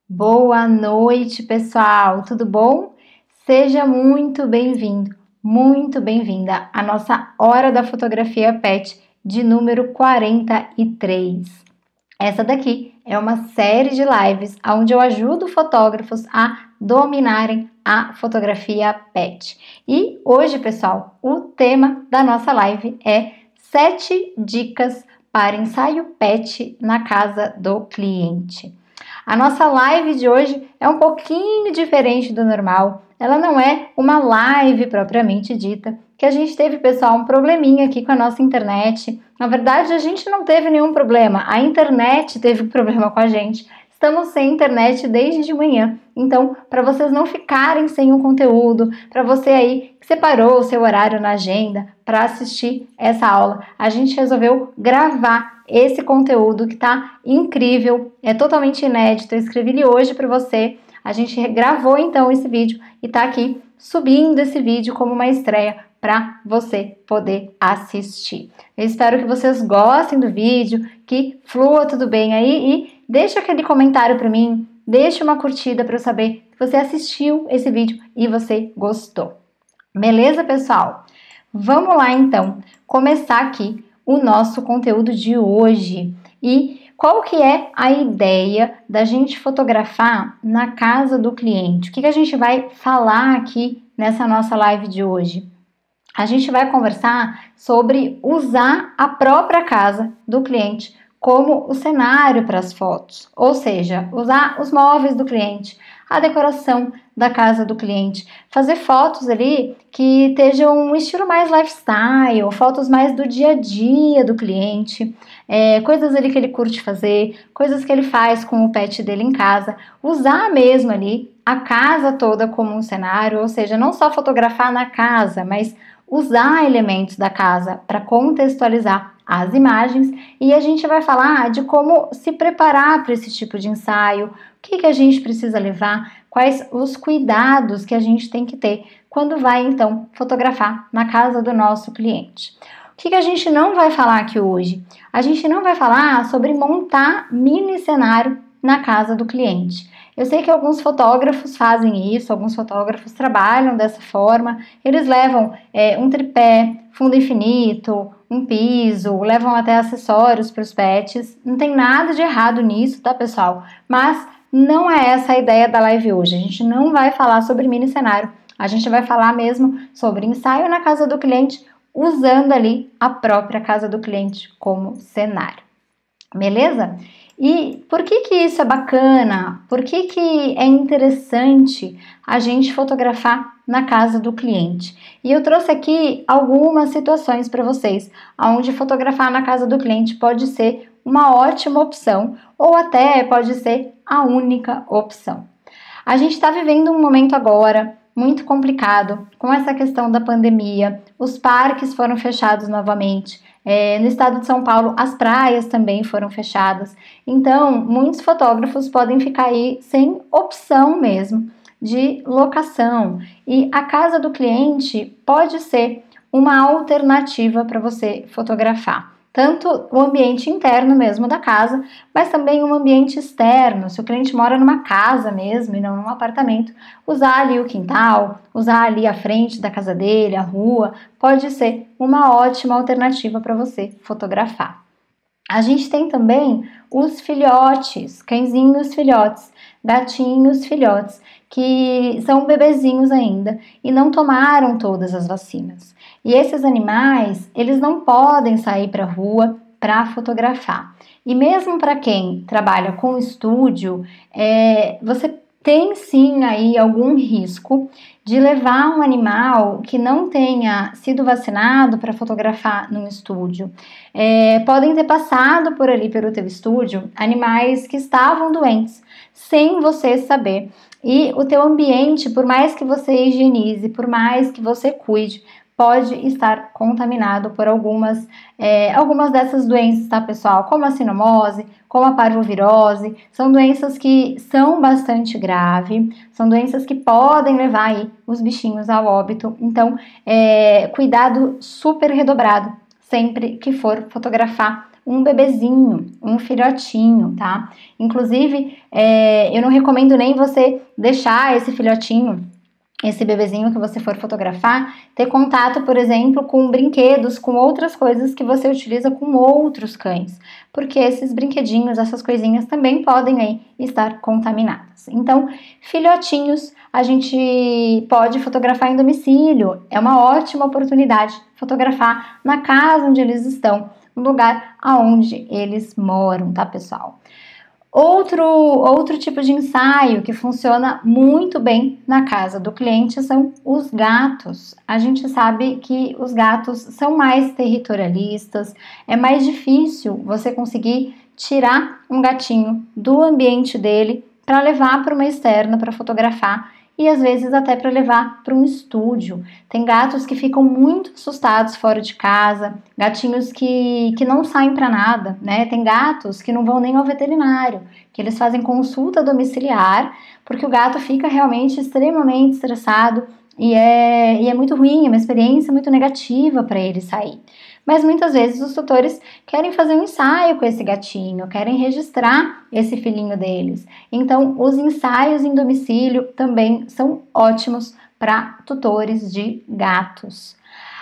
Boa noite, pessoal! Tudo bom? Seja muito bem-vindo, muito bem-vinda à nossa Hora da Fotografia Pet de número 43. Essa daqui é uma série de lives onde eu ajudo fotógrafos a dominarem a fotografia pet. E hoje, pessoal, o tema da nossa live é 7 dicas para ensaio pet na casa do cliente. A nossa live de hoje é um pouquinho diferente do normal. Ela não é uma live propriamente dita, que a gente teve, pessoal, um probleminha aqui com a nossa internet. Na verdade, a gente não teve nenhum problema, a internet teve um problema com a gente. Estamos sem internet desde de manhã, então, para vocês não ficarem sem o conteúdo, para você aí que separou o seu horário na agenda para assistir essa aula, a gente resolveu gravar esse conteúdo que tá incrível, é totalmente inédito. Eu escrevi ele hoje para você. A gente gravou então esse vídeo e tá aqui subindo esse vídeo como uma estreia para você poder assistir. Eu espero que vocês gostem do vídeo, que flua tudo bem aí e deixa aquele comentário para mim, deixa uma curtida para eu saber que você assistiu esse vídeo e você gostou. Beleza, pessoal? Vamos lá então começar aqui o nosso conteúdo de hoje. E qual que é a ideia da gente fotografar na casa do cliente? O que a gente vai falar aqui nessa nossa live de hoje? A gente vai conversar sobre usar a própria casa do cliente como o cenário para as fotos, ou seja, usar os móveis do cliente, a decoração da casa do cliente, fazer fotos ali que estejam um estilo mais lifestyle, fotos mais do dia a dia do cliente, coisas ali que ele curte fazer, coisas que ele faz com o pet dele em casa, usar mesmo ali a casa toda como um cenário, ou seja, não só fotografar na casa, mas usar elementos da casa para contextualizar as imagens, e a gente vai falar de como se preparar para esse tipo de ensaio, o que a gente precisa levar, quais os cuidados que a gente tem que ter quando vai então fotografar na casa do nosso cliente. O que a gente não vai falar aqui hoje? A gente não vai falar sobre montar mini cenário na casa do cliente. Eu sei que alguns fotógrafos fazem isso, alguns fotógrafos trabalham dessa forma, eles levam um tripé, fundo infinito, um piso, levam até acessórios para os pets. Não tem nada de errado nisso, tá, pessoal? Mas não é essa a ideia da live hoje. A gente não vai falar sobre mini cenário, a gente vai falar mesmo sobre ensaio na casa do cliente, usando ali a própria casa do cliente como cenário. Beleza? E por que isso é bacana? Por que é interessante a gente fotografar na casa do cliente? E eu trouxe aqui algumas situações para vocês, onde fotografar na casa do cliente pode ser uma ótima opção ou até pode ser a única opção. A gente está vivendo um momento agora muito complicado com essa questão da pandemia, os parques foram fechados novamente. No estado de São Paulo, as praias também foram fechadas. Então, muitos fotógrafos podem ficar aí sem opção mesmo de locação. E a casa do cliente pode ser uma alternativa para você fotografar. Tanto o ambiente interno mesmo da casa, mas também um ambiente externo. Se o cliente mora numa casa mesmo e não num apartamento, usar ali o quintal, usar ali a frente da casa dele, a rua, pode ser uma ótima alternativa para você fotografar. A gente tem também os filhotes, cãezinhos filhotes, gatinhos filhotes, que são bebezinhos ainda e não tomaram todas as vacinas. E esses animais, eles não podem sair para a rua para fotografar. E mesmo para quem trabalha com estúdio, você tem sim aí algum risco de levar um animal que não tenha sido vacinado para fotografar num estúdio. Podem ter passado por ali pelo teu estúdio animais que estavam doentes, sem você saber. E o teu ambiente, por mais que você higienize, por mais que você cuide, pode estar contaminado por algumas dessas doenças, tá, pessoal? Como a sinomose, como a parvovirose, são doenças que são bastante graves, são doenças que podem levar aí os bichinhos ao óbito. Então, cuidado super redobrado sempre que for fotografar um bebezinho, um filhotinho, tá? Inclusive, eu não recomendo nem você deixar esse filhotinho, esse bebezinho que você for fotografar, ter contato, por exemplo, com brinquedos, com outras coisas que você utiliza com outros cães, porque esses brinquedinhos, essas coisinhas também podem aí estar contaminadas. Então, filhotinhos a gente pode fotografar em domicílio, é uma ótima oportunidade fotografar na casa onde eles estão, no lugar aonde eles moram, tá, pessoal? Outro tipo de ensaio que funciona muito bem na casa do cliente são os gatos. A gente sabe que os gatos são mais territorialistas, é mais difícil você conseguir tirar um gatinho do ambiente dele para levar para uma externa para fotografar e às vezes até para levar para um estúdio. Tem gatos que ficam muito assustados fora de casa, gatinhos que não saem para nada, né? Tem gatos que não vão nem ao veterinário, que eles fazem consulta domiciliar, porque o gato fica realmente extremamente estressado e é muito ruim, é uma experiência muito negativa para ele sair. Mas muitas vezes os tutores querem fazer um ensaio com esse gatinho, querem registrar esse filhinho deles. Então, os ensaios em domicílio também são ótimos para tutores de gatos.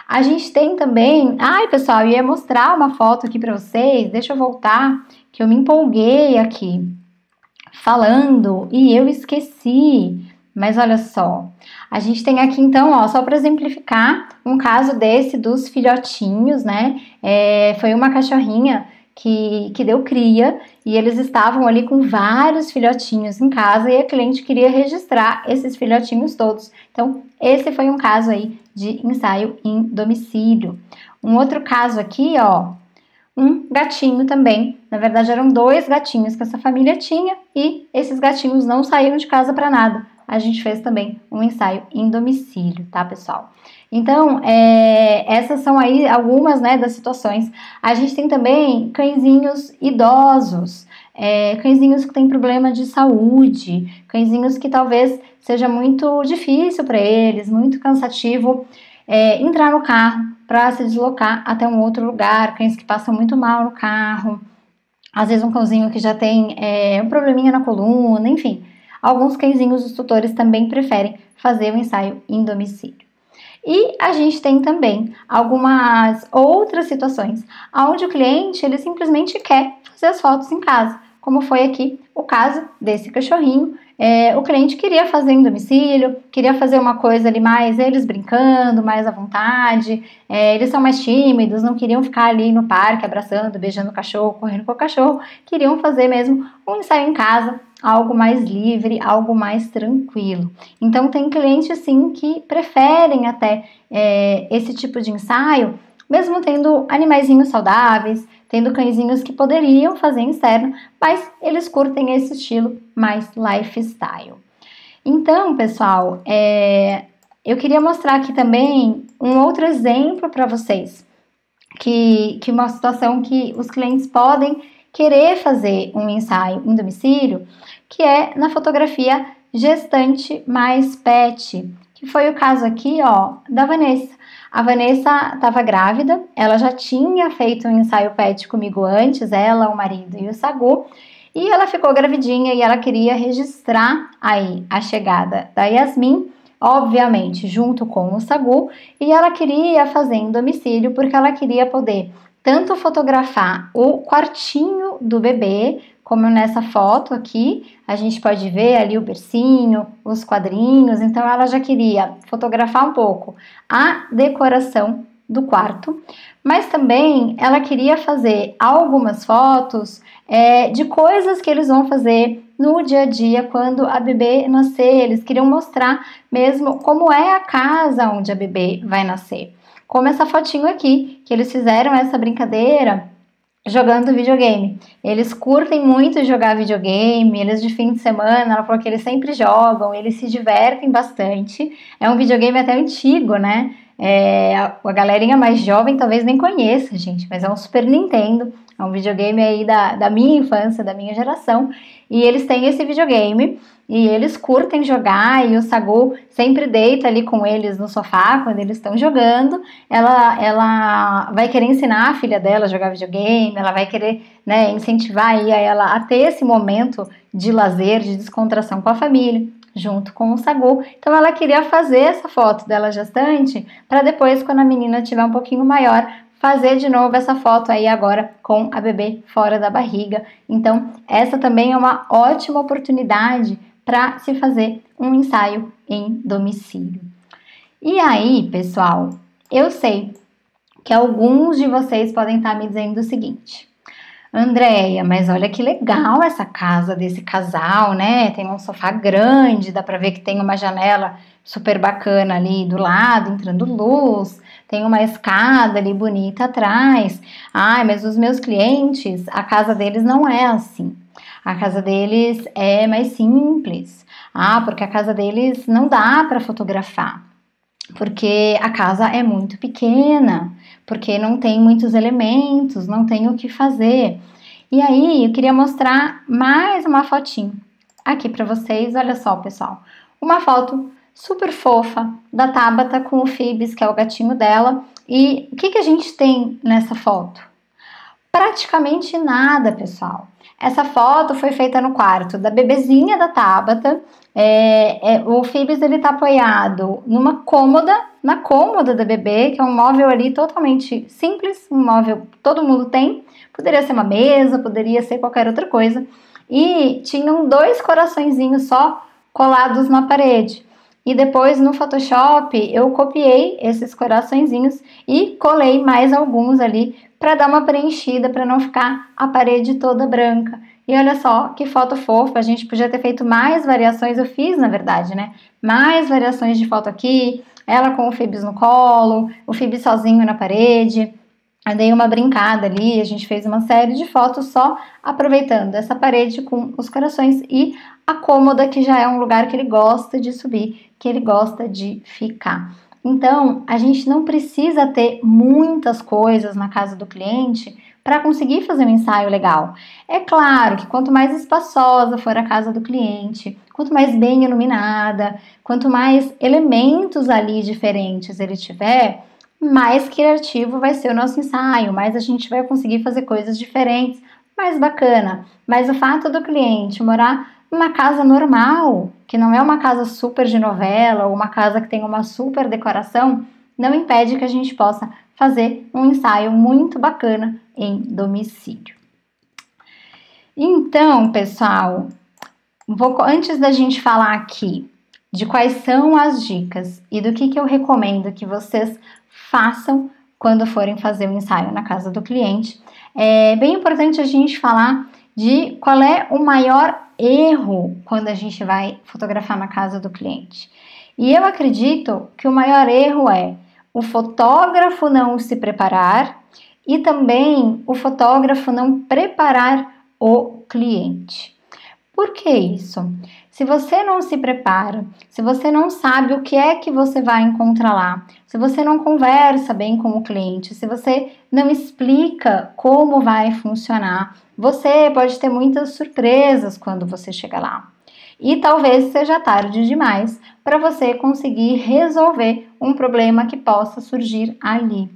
A gente tem também... Ai, pessoal, eu ia mostrar uma foto aqui para vocês. Deixa eu voltar, que eu me empolguei aqui falando e eu esqueci. Mas olha só, a gente tem aqui então, ó, só para exemplificar, um caso desse dos filhotinhos, né? Foi uma cachorrinha que deu cria e eles estavam ali com vários filhotinhos em casa e a cliente queria registrar esses filhotinhos todos. Então, esse foi um caso aí de ensaio em domicílio. Um outro caso aqui, ó, um gatinho também. Na verdade, eram 2 gatinhos que essa família tinha e esses gatinhos não saíram de casa para nada. A gente fez também um ensaio em domicílio, tá, pessoal? Então, essas são aí algumas, né, das situações. A gente tem também cãezinhos idosos, cãezinhos que têm problema de saúde, cãezinhos que talvez seja muito difícil para eles, muito cansativo entrar no carro para se deslocar até um outro lugar, cães que passam muito mal no carro, às vezes um cãozinho que já tem um probleminha na coluna, enfim. Alguns cãezinhos, os tutores também preferem fazer o ensaio em domicílio. E a gente tem também algumas outras situações onde o cliente ele simplesmente quer fazer as fotos em casa, como foi aqui o caso desse cachorrinho. O cliente queria fazer em domicílio, queria fazer uma coisa ali mais eles brincando, mais à vontade, eles são mais tímidos, não queriam ficar ali no parque abraçando, beijando o cachorro, correndo com o cachorro, queriam fazer mesmo um ensaio em casa, algo mais livre, algo mais tranquilo. Então tem clientes sim que preferem até esse tipo de ensaio, mesmo tendo animaizinhos saudáveis, tendo cãezinhos que poderiam fazer em externo, mas eles curtem esse estilo mais lifestyle. Então, pessoal, eu queria mostrar aqui também um outro exemplo para vocês, que uma situação que os clientes podem querer fazer um ensaio em domicílio, que é na fotografia gestante mais pet, que foi o caso aqui, ó, da Vanessa. A Vanessa estava grávida, ela já tinha feito um ensaio pet comigo antes, ela, o marido e o Sagu, e ela ficou gravidinha e ela queria registrar aí a chegada da Yasmin, obviamente junto com o Sagu, e ela queria fazer em domicílio porque ela queria poder tanto fotografar o quartinho do bebê, como nessa foto aqui, a gente pode ver ali o bercinho, os quadrinhos, então ela já queria fotografar um pouco a decoração do quarto, mas também ela queria fazer algumas fotos de coisas que eles vão fazer no dia a dia quando a bebê nascer, eles queriam mostrar mesmo como é a casa onde a bebê vai nascer. Como essa fotinho aqui, que eles fizeram essa brincadeira jogando videogame. Eles curtem muito jogar videogame, eles de fim de semana, ela falou que eles sempre jogam, eles se divertem bastante. É um videogame até antigo, né? A galerinha mais jovem talvez nem conheça, gente, mas é um Super Nintendo, é um videogame aí da minha infância, da minha geração, e eles têm esse videogame e eles curtem jogar, e o Sagu sempre deita ali com eles no sofá quando eles estão jogando. Ela vai querer ensinar a filha dela a jogar videogame, ela vai querer, né, incentivar aí a ela a ter esse momento de lazer, de descontração com a família, junto com o Sagu. Então ela queria fazer essa foto dela gestante para depois, quando a menina tiver um pouquinho maior, fazer de novo essa foto aí agora com a bebê fora da barriga. Então essa também é uma ótima oportunidade para se fazer um ensaio em domicílio. E aí, pessoal, eu sei que alguns de vocês podem estar me dizendo o seguinte: Andréia, mas olha que legal essa casa desse casal, né? Tem um sofá grande, dá pra ver que tem uma janela super bacana ali do lado, entrando luz, tem uma escada ali bonita atrás. Ai, mas os meus clientes, a casa deles não é assim. A casa deles é mais simples. Porque a casa deles não dá para fotografar, porque a casa é muito pequena, porque não tem muitos elementos, não tem o que fazer. E aí eu queria mostrar mais uma fotinho aqui para vocês. Olha só, pessoal, uma foto super fofa da Tabata com o Phoebes, que é o gatinho dela. E o que a gente tem nessa foto? Praticamente nada, pessoal. Essa foto foi feita no quarto da bebezinha da Tabata. O Phoebes, ele tá apoiado numa cômoda, na cômoda da bebê, que é um móvel ali totalmente simples, um móvel que todo mundo tem. Poderia ser uma mesa, poderia ser qualquer outra coisa. E tinham 2 coraçõezinhos só colados na parede. E depois no Photoshop eu copiei esses coraçõezinhos e colei mais alguns ali para dar uma preenchida, para não ficar a parede toda branca. E olha só que foto fofa, a gente podia ter feito mais variações, eu fiz na verdade, né? Mais variações de foto aqui, ela com o Phoebes no colo, o Phoebes sozinho na parede. Eu dei uma brincada ali, a gente fez uma série de fotos só aproveitando essa parede com os corações e a cômoda, que já é um lugar que ele gosta de subir, que ele gosta de ficar. Então, a gente não precisa ter muitas coisas na casa do cliente para conseguir fazer um ensaio legal. É claro que quanto mais espaçosa for a casa do cliente, quanto mais bem iluminada, quanto mais elementos ali diferentes ele tiver, mais criativo vai ser o nosso ensaio, mais a gente vai conseguir fazer coisas diferentes, mais bacana. Mas o fato do cliente morar numa casa normal, que não é uma casa super de novela ou uma casa que tem uma super decoração, não impede que a gente possa fazer um ensaio muito bacana em domicílio. Então, pessoal, antes da gente falar aqui de quais são as dicas e do que eu recomendo que vocês façam quando forem fazer um ensaio na casa do cliente, é bem importante a gente falar de qual é o maior erro quando a gente vai fotografar na casa do cliente. E eu acredito que o maior erro é o fotógrafo não se preparar e também o fotógrafo não preparar o cliente. Por que isso? Se você não se prepara, se você não sabe o que é que você vai encontrar lá, se você não conversa bem com o cliente, se você não explica como vai funcionar, você pode ter muitas surpresas quando você chega lá. E talvez seja tarde demais para você conseguir resolver um problema que possa surgir ali.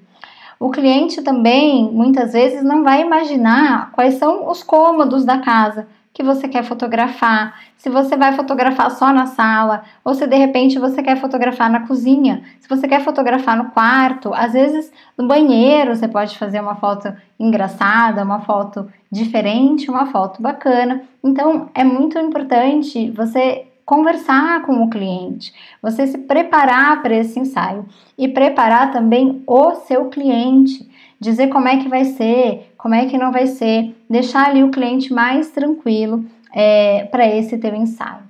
O cliente também, muitas vezes, não vai imaginar quais são os cômodos da casa que você quer fotografar, se você vai fotografar só na sala, ou se de repente você quer fotografar na cozinha, se você quer fotografar no quarto, às vezes no banheiro você pode fazer uma foto engraçada, uma foto diferente, uma foto bacana. Então é muito importante você conversar com o cliente, você se preparar para esse ensaio e preparar também o seu cliente, dizer como é que vai ser, como é que não vai ser, deixar ali o cliente mais tranquilo para esse teu ensaio.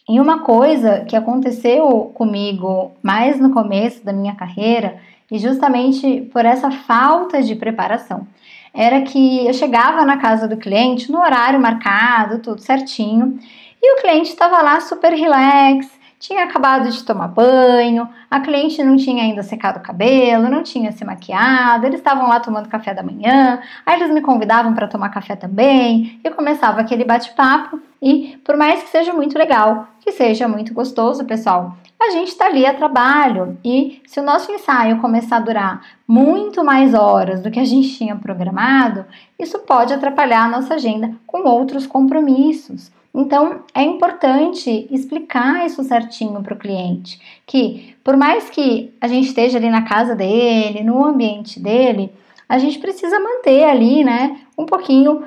E uma coisa que aconteceu comigo mais no começo da minha carreira, e justamente por essa falta de preparação, era que eu chegava na casa do cliente no horário marcado, tudo certinho, e o cliente estava lá super relax, tinha acabado de tomar banho, a cliente não tinha ainda secado o cabelo, não tinha se maquiado, eles estavam lá tomando café da manhã, aí eles me convidavam para tomar café também, e começava aquele bate-papo, e por mais que seja muito legal, que seja muito gostoso, pessoal, a gente está ali a trabalho, e se o nosso ensaio começar a durar muito mais horas do que a gente tinha programado, isso pode atrapalhar a nossa agenda com outros compromissos. Então, é importante explicar isso certinho para o cliente, que por mais que a gente esteja ali na casa dele, no ambiente dele, a gente precisa manter ali, né, um pouquinho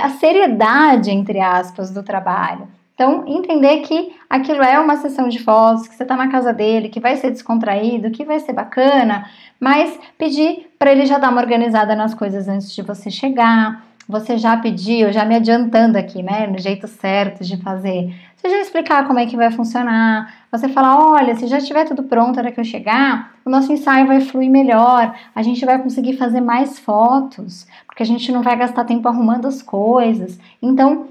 a seriedade, entre aspas, do trabalho. Então, entender que aquilo é uma sessão de fotos, que você está na casa dele, que vai ser descontraído, que vai ser bacana, mas pedir para ele já dar uma organizada nas coisas antes de você chegar. Você já pediu, já me adiantando aqui, né, no jeito certo de fazer. Você já explicar como é que vai funcionar. Você falar, olha, se já estiver tudo pronto na hora que eu chegar, o nosso ensaio vai fluir melhor, a gente vai conseguir fazer mais fotos, porque a gente não vai gastar tempo arrumando as coisas. Então,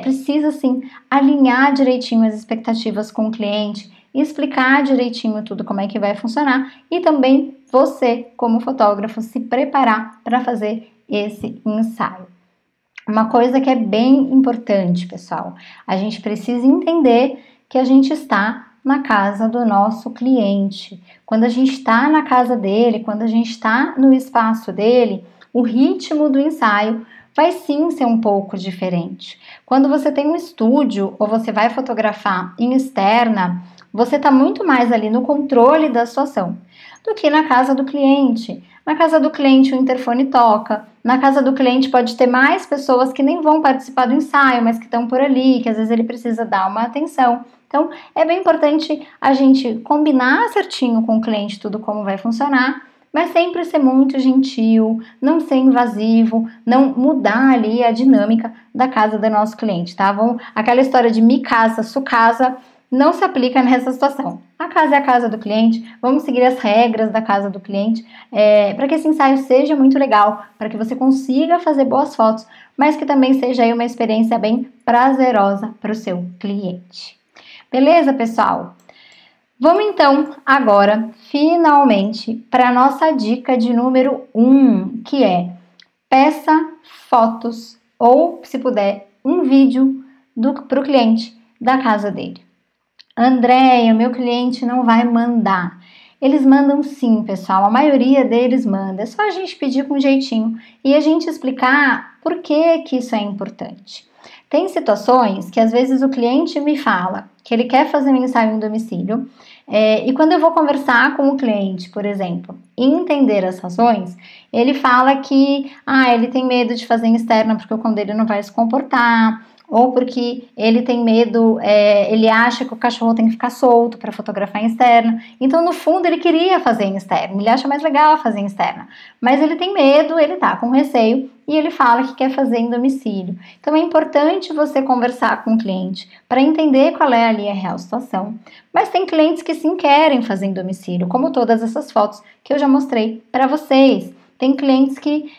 precisa, assim, alinhar direitinho as expectativas com o cliente, explicar direitinho tudo como é que vai funcionar e também você, como fotógrafo, se preparar para fazer esse ensaio. Uma coisa que é bem importante, pessoal, a gente precisa entender que a gente está na casa do nosso cliente. Quando a gente está na casa dele, quando a gente está no espaço dele, o ritmo do ensaio vai sim ser um pouco diferente. Quando você tem um estúdio ou você vai fotografar em externa, você está muito mais ali no controle da situação do que na casa do cliente. Na casa do cliente o interfone toca, na casa do cliente pode ter mais pessoas que nem vão participar do ensaio, mas que estão por ali, que às vezes ele precisa dar uma atenção. Então, é bem importante a gente combinar certinho com o cliente tudo como vai funcionar, mas sempre ser muito gentil, não ser invasivo, não mudar ali a dinâmica da casa do nosso cliente, tá? Aquela história de mi casa, su casa, não se aplica nessa situação. A casa é a casa do cliente, vamos seguir as regras da casa do cliente, para que esse ensaio seja muito legal, para que você consiga fazer boas fotos, mas que também seja aí uma experiência bem prazerosa para o seu cliente. Beleza, pessoal? Vamos então agora, finalmente, para a nossa dica de número 1, que é peça fotos ou, se puder, um vídeo para o cliente da casa dele. Andréia, meu cliente não vai mandar. Eles mandam sim, pessoal, a maioria deles manda. É só a gente pedir com jeitinho e a gente explicar por que isso é importante. Tem situações que às vezes o cliente me fala que ele quer fazer um ensaio em domicílio e quando eu vou conversar com o cliente, por exemplo, e entender as razões, ele fala que ele tem medo de fazer em externa porque o cão dele não vai se comportar, ou porque ele tem medo, ele acha que o cachorro tem que ficar solto para fotografar em externa. Então, no fundo, ele queria fazer em externa, ele acha mais legal fazer em externa, mas ele tem medo, ele tá com receio e ele fala que quer fazer em domicílio. Então, é importante você conversar com o cliente para entender qual é ali a real situação. Mas tem clientes que sim querem fazer em domicílio, como todas essas fotos que eu já mostrei para vocês. Tem clientes que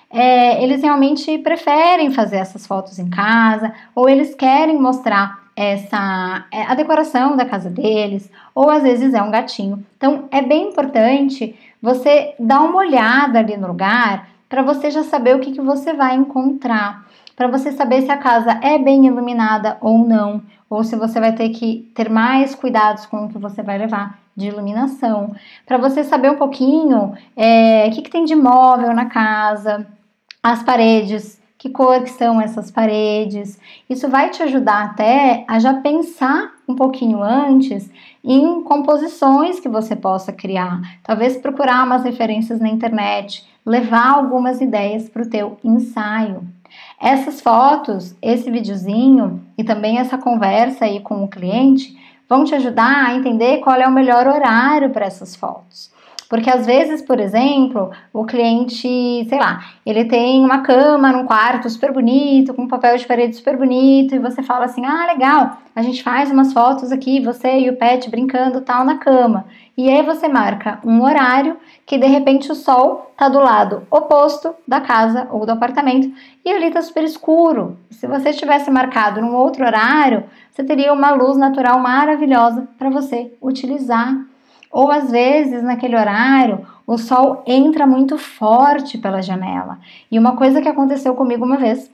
eles realmente preferem fazer essas fotos em casa, ou eles querem mostrar a decoração da casa deles, ou às vezes é um gatinho. Então, é bem importante você dar uma olhada ali no lugar para você já saber o que você vai encontrar, para você saber se a casa é bem iluminada ou não, ou se você vai ter que ter mais cuidados com o que você vai levar de iluminação, para você saber um pouquinho o que tem de móvel na casa, as paredes, que cor que são essas paredes. Isso vai te ajudar até a já pensar um pouquinho antes em composições que você possa criar, talvez procurar umas referências na internet, levar algumas ideias para o teu ensaio. Essas fotos, esse videozinho e também essa conversa aí com o cliente vão te ajudar a entender qual é o melhor horário para essas fotos. Porque às vezes, por exemplo, o cliente, sei lá, ele tem uma cama num quarto super bonito, com um papel de parede super bonito, e você fala assim, ah, legal, a gente faz umas fotos aqui, você e o pet brincando tal na cama. E aí você marca um horário que de repente o sol tá do lado oposto da casa ou do apartamento e ali tá super escuro. Se você tivesse marcado num outro horário, você teria uma luz natural maravilhosa para você utilizar. Ou às vezes naquele horário o sol entra muito forte pela janela. E uma coisa que aconteceu comigo uma vez,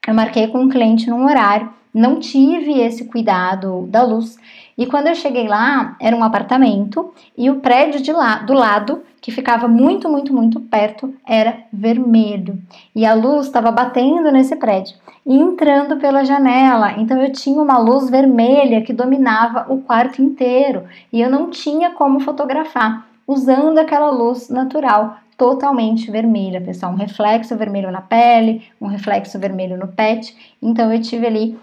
eu marquei com um cliente num horário, não tive esse cuidado da luz. E quando eu cheguei lá, era um apartamento e o prédio do lado, que ficava muito, muito, muito perto, era vermelho. E a luz estava batendo nesse prédio e entrando pela janela. Então eu tinha uma luz vermelha que dominava o quarto inteiro e eu não tinha como fotografar usando aquela luz natural totalmente vermelha, pessoal, um reflexo vermelho na pele, um reflexo vermelho no pet. Então eu tive ali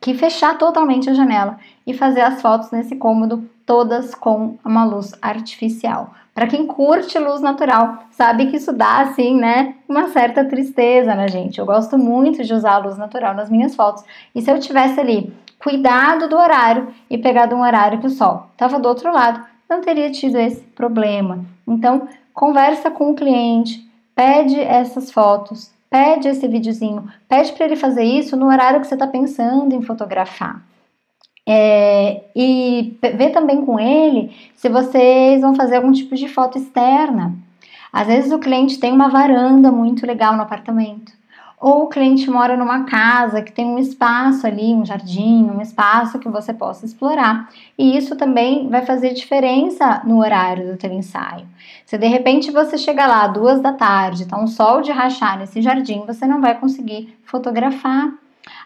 que fechar totalmente a janela e fazer as fotos nesse cômodo todas com uma luz artificial. Para quem curte luz natural, sabe que isso dá assim, né, uma certa tristeza na gente. Eu gosto muito de usar a luz natural nas minhas fotos. E se eu tivesse ali cuidado do horário e pegado um horário que o sol estava do outro lado, não teria tido esse problema. Então, conversa com o cliente, pede essas fotos, pede esse videozinho, pede para ele fazer isso no horário que você está pensando em fotografar. E vê também com ele se vocês vão fazer algum tipo de foto externa. Às vezes o cliente tem uma varanda muito legal no apartamento, ou o cliente mora numa casa que tem um espaço ali, um jardim, um espaço que você possa explorar. E isso também vai fazer diferença no horário do teu ensaio. Se de repente você chega lá 2 da tarde, tá um sol de rachar nesse jardim, você não vai conseguir fotografar.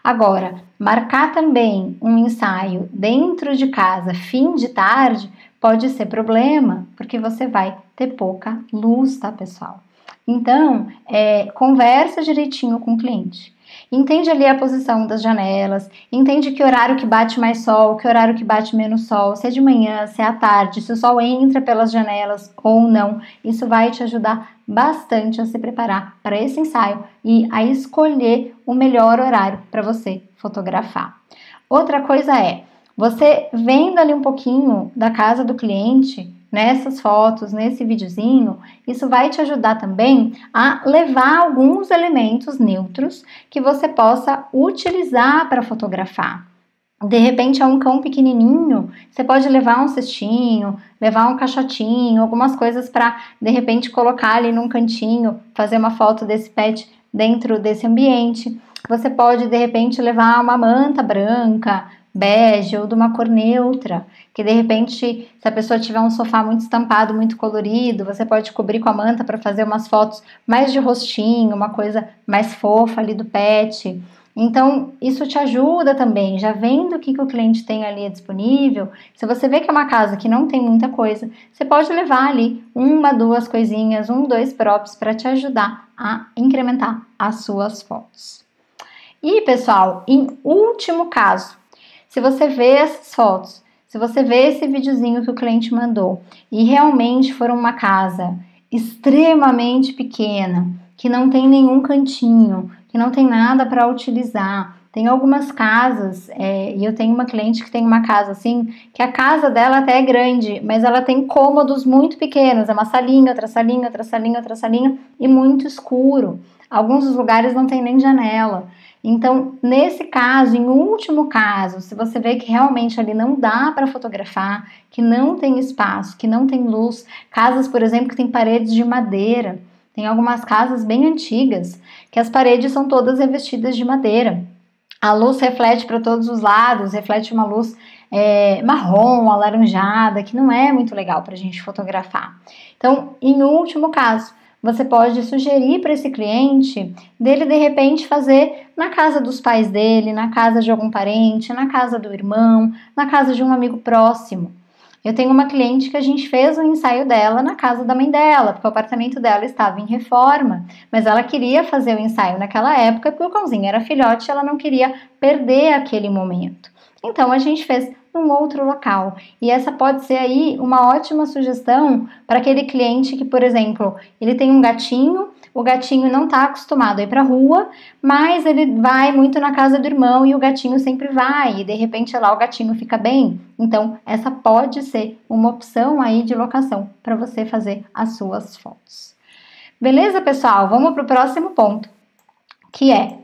Agora, marcar também um ensaio dentro de casa, fim de tarde, pode ser problema, porque você vai ter pouca luz, tá, pessoal? Então, conversa direitinho com o cliente. Entende ali a posição das janelas, entende que horário que bate mais sol, que horário que bate menos sol, se é de manhã, se é à tarde, se o sol entra pelas janelas ou não. Isso vai te ajudar bastante a se preparar para esse ensaio e a escolher o melhor horário para você fotografar. Outra coisa você vendo ali um pouquinho da casa do cliente, nessas fotos, nesse videozinho, isso vai te ajudar também a levar alguns elementos neutros que você possa utilizar para fotografar. De repente é um cão pequenininho, você pode levar um cestinho, levar um caixotinho, algumas coisas para de repente colocar ali num cantinho, fazer uma foto desse pet dentro desse ambiente. Você pode de repente levar uma manta branca, bege ou de uma cor neutra, que de repente, se a pessoa tiver um sofá muito estampado, muito colorido, você pode cobrir com a manta para fazer umas fotos mais de rostinho, uma coisa mais fofa ali do pet. Então, isso te ajuda também, já vendo o que o cliente tem ali disponível. Se você vê que é uma casa que não tem muita coisa, você pode levar ali 1, 2 coisinhas, 1, 2 props para te ajudar a incrementar as suas fotos. E, pessoal, em último caso, se você vê essas fotos, se você vê esse videozinho que o cliente mandou e realmente for uma casa extremamente pequena, que não tem nenhum cantinho, que não tem nada para utilizar, tem algumas casas, e eu tenho uma cliente que tem uma casa assim, que a casa dela até é grande, mas ela tem cômodos muito pequenos, é uma salinha, outra salinha, outra salinha, outra salinha, e muito escuro. Alguns dos lugares não tem nem janela. Então, nesse caso, em último caso, se você vê que realmente ali não dá para fotografar, que não tem espaço, que não tem luz, casas, por exemplo, que tem paredes de madeira, tem algumas casas bem antigas que as paredes são todas revestidas de madeira. A luz reflete para todos os lados, reflete uma luz marrom, alaranjada, que não é muito legal para a gente fotografar. Então, em último caso, você pode sugerir para esse cliente dele de repente fazer na casa dos pais dele, na casa de algum parente, na casa do irmão, na casa de um amigo próximo. Eu tenho uma cliente que a gente fez um ensaio dela na casa da mãe dela, porque o apartamento dela estava em reforma, mas ela queria fazer o ensaio naquela época porque o cãozinho era filhote e ela não queria perder aquele momento. Então a gente fez num outro local. E essa pode ser aí uma ótima sugestão para aquele cliente que, por exemplo, ele tem um gatinho, o gatinho não está acostumado a ir para a rua, mas ele vai muito na casa do irmão e o gatinho sempre vai, e de repente lá o gatinho fica bem. Então, essa pode ser uma opção aí de locação para você fazer as suas fotos. Beleza, pessoal? Vamos para o próximo ponto, que é: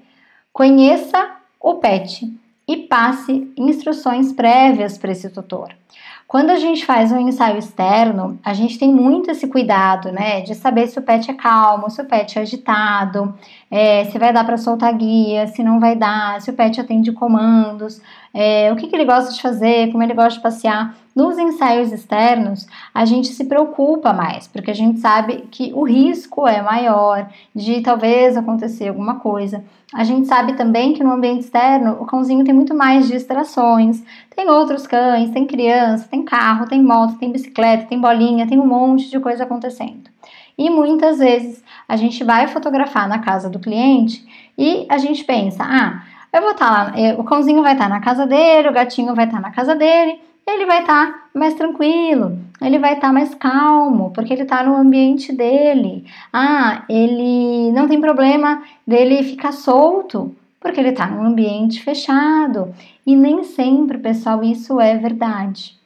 conheça o pet e passe instruções prévias para esse tutor. Quando a gente faz um ensaio externo, a gente tem muito esse cuidado, né, de saber se o pet é calmo, se o pet é agitado, se vai dar para soltar guia, se não vai dar, se o pet atende comandos, o que ele gosta de fazer, como ele gosta de passear. Nos ensaios externos, a gente se preocupa mais, porque a gente sabe que o risco é maior de talvez acontecer alguma coisa. A gente sabe também que no ambiente externo, o cãozinho tem muito mais distrações, tem outros cães, tem criança, tem carro, tem moto, tem bicicleta, tem bolinha, tem um monte de coisa acontecendo. E muitas vezes a gente vai fotografar na casa do cliente e a gente pensa, eu vou estar lá, o cãozinho vai estar na casa dele, o gatinho vai estar na casa dele, ele vai estar mais tranquilo, ele vai estar mais calmo, porque ele está no ambiente dele. Ele não tem problema dele ficar solto, porque ele está num ambiente fechado. E nem sempre, pessoal, isso é verdade.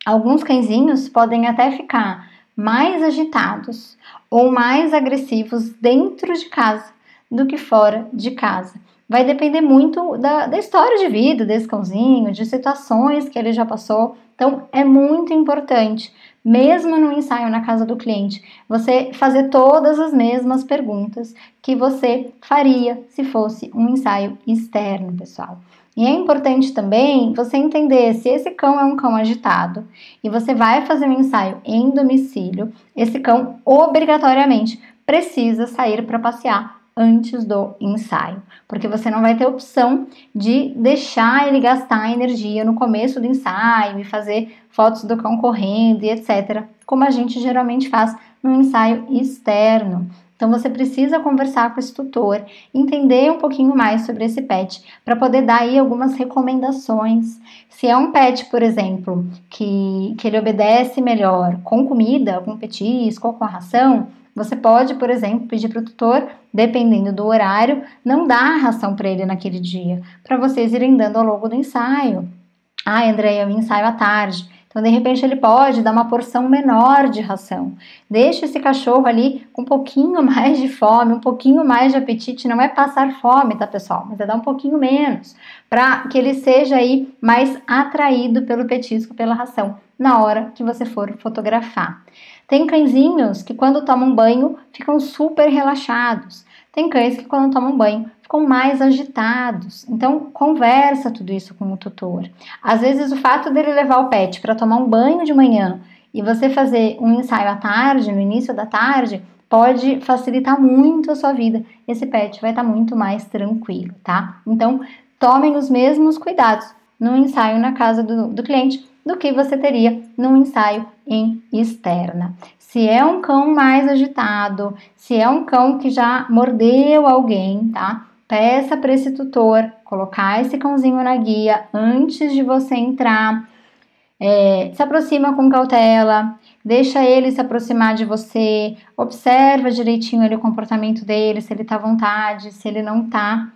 Alguns cãezinhos podem até ficar mais agitados ou mais agressivos dentro de casa do que fora de casa. Vai depender muito da história de vida desse cãozinho, de situações que ele já passou. Então, é muito importante, mesmo no ensaio na casa do cliente, você fazer todas as mesmas perguntas que você faria se fosse um ensaio externo, pessoal. E é importante também você entender se esse cão é um cão agitado e você vai fazer um ensaio em domicílio, esse cão obrigatoriamente precisa sair para passear antes do ensaio, porque você não vai ter opção de deixar ele gastar energia no começo do ensaio e fazer fotos do cão correndo e etc, como a gente geralmente faz no ensaio externo. Então você precisa conversar com esse tutor, entender um pouquinho mais sobre esse pet, para poder dar aí algumas recomendações. Se é um pet, por exemplo, que ele obedece melhor com comida, com petisco ou com a ração, você pode, por exemplo, pedir para o tutor, dependendo do horário, não dar a ração para ele naquele dia, para vocês irem dando ao longo do ensaio. Andréia, eu ensaio à tarde. Então, de repente, ele pode dar uma porção menor de ração. Deixa esse cachorro ali com um pouquinho mais de fome, um pouquinho mais de apetite. Não é passar fome, tá, pessoal? Mas é dar um pouquinho menos, para que ele seja aí mais atraído pelo petisco, pela ração, na hora que você for fotografar. Tem cãezinhos que quando tomam banho ficam super relaxados. Tem cães que quando tomam banho ficam mais agitados. Então, conversa tudo isso com o tutor. Às vezes, o fato dele levar o pet para tomar um banho de manhã e você fazer um ensaio à tarde, no início da tarde, pode facilitar muito a sua vida. Esse pet vai estar muito mais tranquilo, tá? Então, tomem os mesmos cuidados no ensaio na casa do cliente do que você teria num ensaio em externa. Se é um cão mais agitado, se é um cão que já mordeu alguém, tá? Peça para esse tutor colocar esse cãozinho na guia antes de você entrar. Se aproxima com cautela, deixa ele se aproximar de você, observa direitinho ali o comportamento dele, se ele tá à vontade, se ele não tá.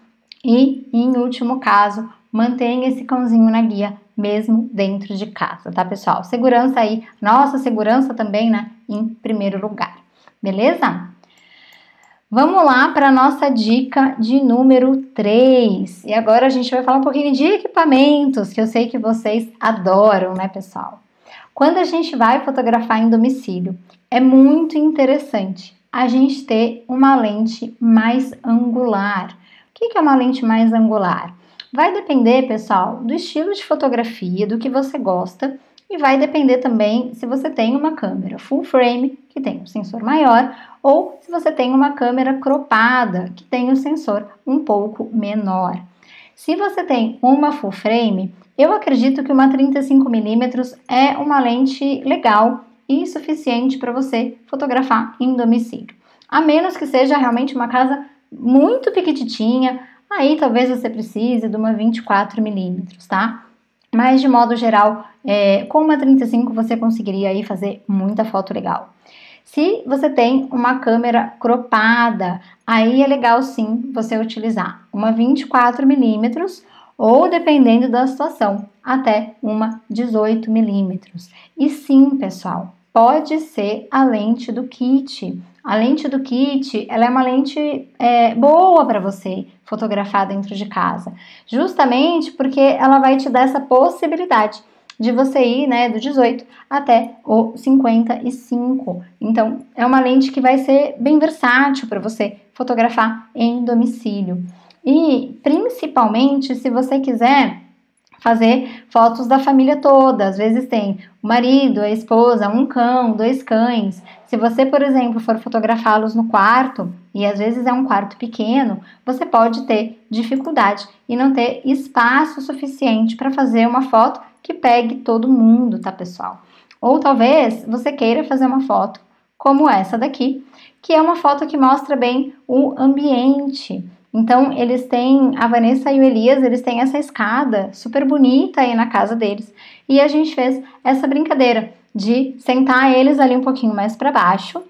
E, em último caso, mantenha esse cãozinho na guia, mesmo dentro de casa, tá, pessoal? Segurança aí, nossa segurança também, né, em primeiro lugar, beleza? Vamos lá para a nossa dica de número 3. E agora a gente vai falar um pouquinho de equipamentos, que eu sei que vocês adoram, né, pessoal? Quando a gente vai fotografar em domicílio, é muito interessante a gente ter uma lente mais angular. O que é uma lente mais angular? Vai depender, pessoal, do estilo de fotografia, do que você gosta, e vai depender também se você tem uma câmera full frame, que tem um sensor maior, ou se você tem uma câmera cropada, que tem um sensor um pouco menor. Se você tem uma full frame, eu acredito que uma 35mm é uma lente legal e suficiente para você fotografar em domicílio. A menos que seja realmente uma casa muito pequititinha, aí talvez você precise de uma 24mm, tá? Mas de modo geral, com uma 35 você conseguiria aí fazer muita foto legal. Se você tem uma câmera cropada, aí é legal sim você utilizar uma 24mm ou, dependendo da situação, até uma 18mm. E sim, pessoal, pode ser a lente do kit. A lente do kit, ela é uma lente boa para você fotografar dentro de casa, justamente porque ela vai te dar essa possibilidade de você ir, né, do 18 até o 55. Então, é uma lente que vai ser bem versátil para você fotografar em domicílio. E, principalmente, se você quiser fazer fotos da família toda. Às vezes tem o marido, a esposa, um cão, 2 cães. Se você, por exemplo, for fotografá-los no quarto, e às vezes é um quarto pequeno, você pode ter dificuldade e não ter espaço suficiente para fazer uma foto que pegue todo mundo, tá, pessoal? Ou talvez você queira fazer uma foto como essa daqui, que é uma foto que mostra bem o ambiente. Então, eles têm, a Vanessa e o Elias, eles têm essa escada super bonita aí na casa deles. E a gente fez essa brincadeira de sentar eles ali um pouquinho mais para baixo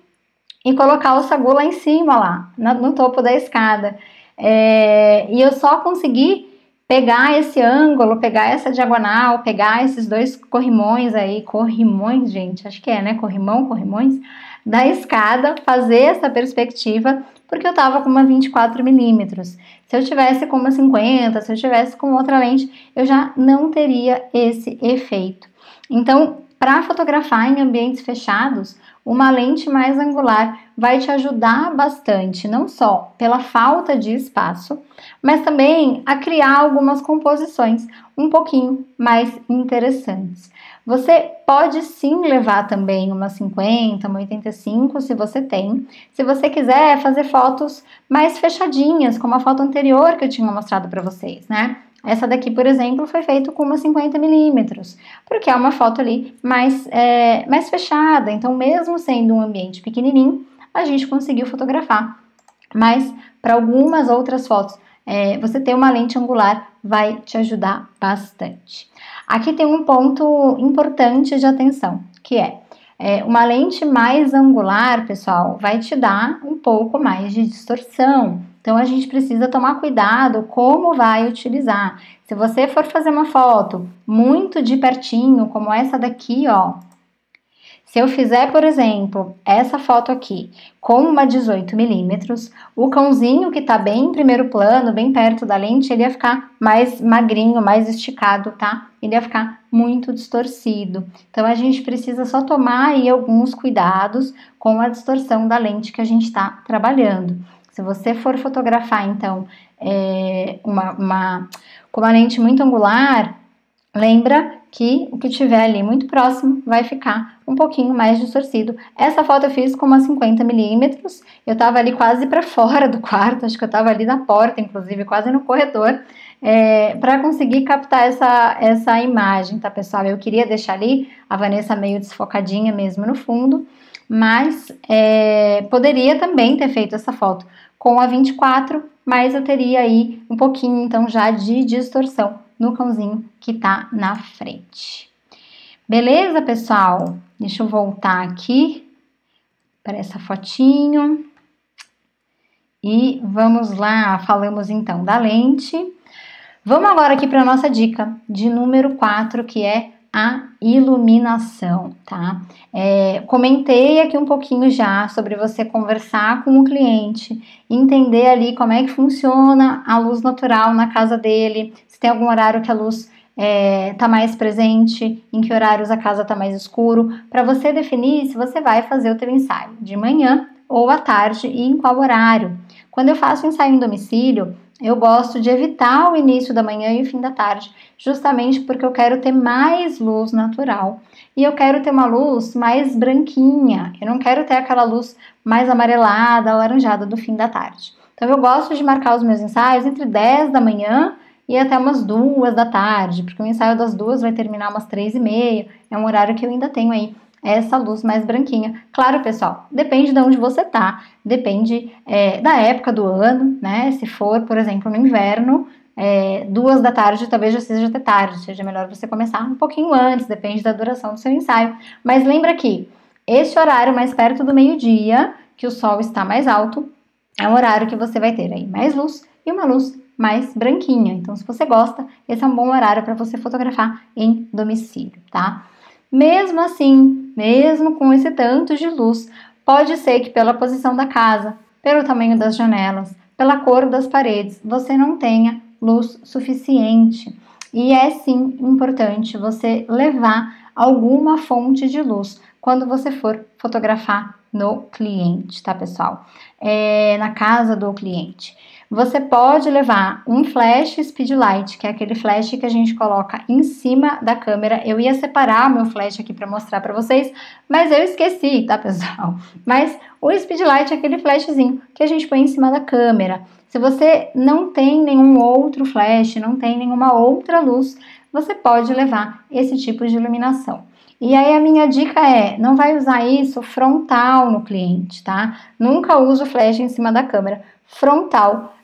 e colocar o sagu lá em cima, lá, no topo da escada. E eu só consegui pegar esse ângulo, pegar essa diagonal, pegar esses 2 corrimões aí, corrimões, gente, acho que é, né? Corrimões, da escada, fazer essa perspectiva, porque eu tava com uma 24mm. Se eu tivesse com uma 50, se eu tivesse com outra lente, eu já não teria esse efeito. Então, para fotografar em ambientes fechados, uma lente mais angular vai te ajudar bastante, não só pela falta de espaço, mas também a criar algumas composições um pouquinho mais interessantes. Você pode sim levar também uma 50, uma 85, se você tem. Se você quiser fazer fotos mais fechadinhas, como a foto anterior que eu tinha mostrado para vocês, né? Essa daqui, por exemplo, foi feita com uma 50mm, porque é uma foto ali mais fechada. Então, mesmo sendo um ambiente pequenininho, a gente conseguiu fotografar. Mas, para algumas outras fotos, você ter uma lente angular vai te ajudar bastante. Aqui tem um ponto importante de atenção, que uma lente mais angular, pessoal, vai te dar um pouco mais de distorção. Então, a gente precisa tomar cuidado como vai utilizar. Se você for fazer uma foto muito de pertinho, como essa daqui, ó. Se eu fizer, por exemplo, essa foto aqui com uma 18mm, o cãozinho que tá bem em primeiro plano, bem perto da lente, ele ia ficar mais magrinho, mais esticado, tá? Ele ia ficar muito distorcido. Então, a gente precisa só tomar aí alguns cuidados com a distorção da lente que a gente tá trabalhando. Se você for fotografar, então, com uma lente muito angular, lembra que o que tiver ali muito próximo vai ficar um pouquinho mais distorcido. Essa foto eu fiz com uma 50mm, eu tava ali quase para fora do quarto, acho que eu tava ali na porta, inclusive, quase no corredor, para conseguir captar essa imagem, tá, pessoal? Eu queria deixar ali a Vanessa meio desfocadinha mesmo no fundo, mas poderia também ter feito essa foto com a 24, mas eu teria aí um pouquinho, então, já de distorção no cãozinho que tá na frente. Beleza, pessoal? Deixa eu voltar aqui para essa fotinho. E vamos lá, falamos então da lente. Vamos agora aqui para a nossa dica de número 4, que é a iluminação, tá? Comentei aqui um pouquinho já sobre você conversar com o cliente, entender ali como é que funciona a luz natural na casa dele, se tem algum horário que a luz tá mais presente, em que horários a casa tá mais escuro, para você definir se você vai fazer o teu ensaio de manhã ou à tarde e em qual horário. Quando eu faço ensaio em domicílio, eu gosto de evitar o início da manhã e o fim da tarde, justamente porque eu quero ter mais luz natural e eu quero ter uma luz mais branquinha, eu não quero ter aquela luz mais amarelada, alaranjada do fim da tarde. Então eu gosto de marcar os meus ensaios entre 10 da manhã e até umas 2 da tarde, porque o ensaio das 2 vai terminar umas 3h30, é um horário que eu ainda tenho aí essa luz mais branquinha. Claro, pessoal, depende de onde você tá, depende da época do ano, né? Se for, por exemplo, no inverno, 2 da tarde talvez já seja até tarde, seja melhor você começar um pouquinho antes, depende da duração do seu ensaio. Mas lembra que este horário mais perto do meio-dia, que o sol está mais alto, é um horário que você vai ter aí mais luz e uma luz mais branquinha. Então, se você gosta, esse é um bom horário para você fotografar em domicílio, tá? Mesmo assim, mesmo com esse tanto de luz, pode ser que pela posição da casa, pelo tamanho das janelas, pela cor das paredes, você não tenha luz suficiente. E é sim importante você levar alguma fonte de luz quando você for fotografar no cliente, tá, pessoal? Na casa do cliente. Você pode levar um flash speedlight, que é aquele flash que a gente coloca em cima da câmera. Eu ia separar meu flash aqui para mostrar para vocês, mas eu esqueci, tá, pessoal? Mas o speedlight é aquele flashzinho que a gente põe em cima da câmera. Se você não tem nenhum outro flash, não tem nenhuma outra luz, você pode levar esse tipo de iluminação. E aí a minha dica é, não vai usar isso frontal no cliente, tá? Nunca use o flash em cima da câmera. Frontal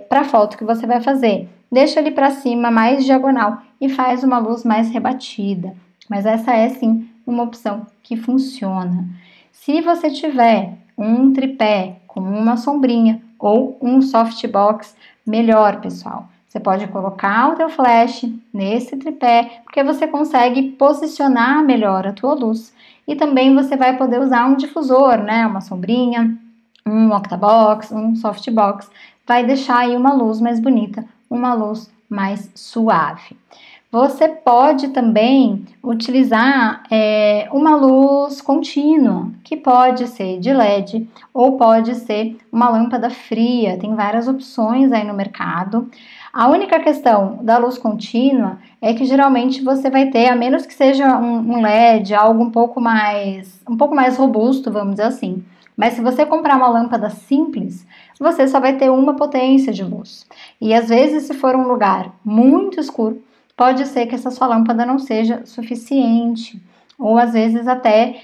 para a foto que você vai fazer. Deixa ele para cima, mais diagonal, e faz uma luz mais rebatida. Mas essa é sim uma opção que funciona. Se você tiver um tripé com uma sombrinha ou um softbox, melhor, pessoal. Você pode colocar o teu flash nesse tripé, porque você consegue posicionar melhor a tua luz. E também você vai poder usar um difusor, né? Uma sombrinha, um octabox, um softbox. Vai deixar aí uma luz mais bonita, uma luz mais suave. Você pode também utilizar uma luz contínua, que pode ser de LED ou pode ser uma lâmpada fria. Tem várias opções aí no mercado. A única questão da luz contínua é que geralmente você vai ter, a menos que seja um LED, algo um pouco mais robusto, vamos dizer assim. Mas se você comprar uma lâmpada simples, você só vai ter uma potência de luz. E às vezes, se for um lugar muito escuro, pode ser que essa sua lâmpada não seja suficiente. Ou às vezes até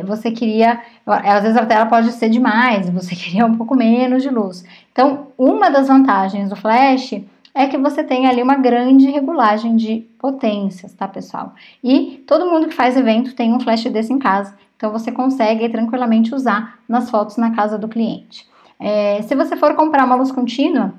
você queria, às vezes até ela pode ser demais, você queria um pouco menos de luz. Então, uma das vantagens do flash é que você tem ali uma grande regulagem de potências, tá, pessoal? E todo mundo que faz evento tem um flash desse em casa, então você consegue tranquilamente usar nas fotos na casa do cliente. Se você for comprar uma luz contínua,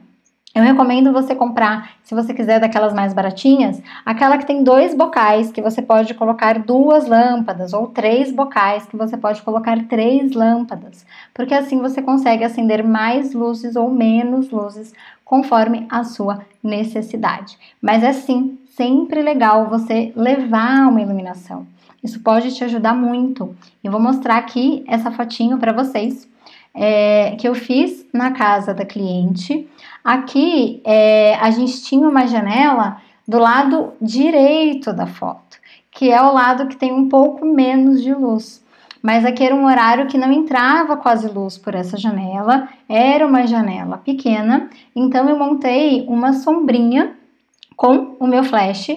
eu recomendo você comprar, se você quiser daquelas mais baratinhas, aquela que tem 2 bocais, que você pode colocar 2 lâmpadas, ou 3 bocais, que você pode colocar 3 lâmpadas, porque assim você consegue acender mais luzes ou menos luzes, conforme a sua necessidade. Mas é sim, sempre legal você levar uma iluminação. Isso pode te ajudar muito. Eu vou mostrar aqui essa fotinho para vocês, que eu fiz na casa da cliente. Aqui a gente tinha uma janela do lado direito da foto, que é o lado que tem um pouco menos de luz. Mas aqui era um horário que não entrava quase luz por essa janela, era uma janela pequena, então eu montei uma sombrinha com o meu flash,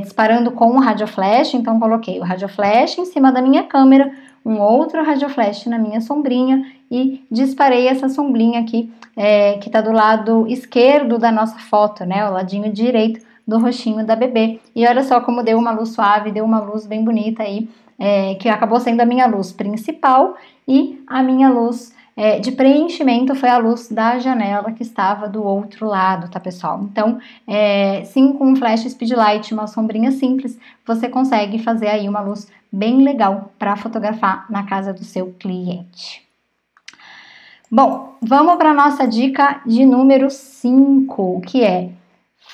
disparando com o radioflash. Então coloquei o radioflash em cima da minha câmera, um outro radioflash na minha sombrinha e disparei essa sombrinha aqui, que está do lado esquerdo da nossa foto, né, o ladinho direito do rostinho da bebê. E olha só como deu uma luz suave, deu uma luz bem bonita aí, que acabou sendo a minha luz principal, e a minha luz de preenchimento foi a luz da janela que estava do outro lado, tá, pessoal? Então, sim, com um flash speedlight, uma sombrinha simples, você consegue fazer aí uma luz bem legal para fotografar na casa do seu cliente. Bom, vamos para a nossa dica de número 5, que é: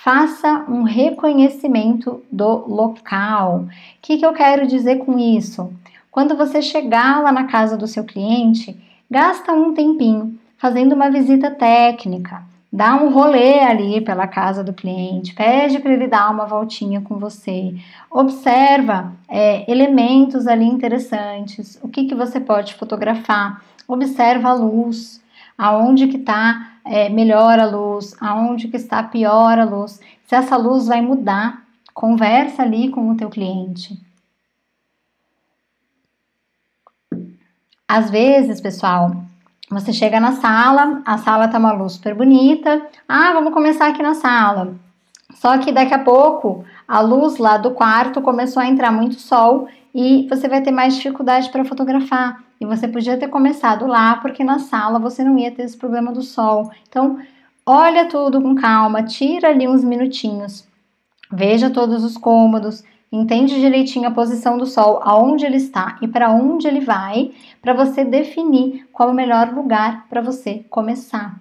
faça um reconhecimento do local. O que eu quero dizer com isso? Quando você chegar lá na casa do seu cliente, gasta um tempinho fazendo uma visita técnica, dá um rolê ali pela casa do cliente, pede para ele dar uma voltinha com você, observa elementos ali interessantes, o que você pode fotografar, observa a luz, aonde que está melhor a luz, aonde que está pior a luz, se essa luz vai mudar. Conversa ali com o teu cliente. Às vezes, pessoal, você chega na sala, a sala tá uma luz super bonita. Ah, vamos começar aqui na sala. Só que daqui a pouco, a luz lá do quarto começou a entrar muito sol e você vai ter mais dificuldade para fotografar. E você podia ter começado lá, porque na sala você não ia ter esse problema do sol. Então, olha tudo com calma, tira ali uns minutinhos. Veja todos os cômodos, entende direitinho a posição do sol, aonde ele está e para onde ele vai, para você definir qual é o melhor lugar para você começar.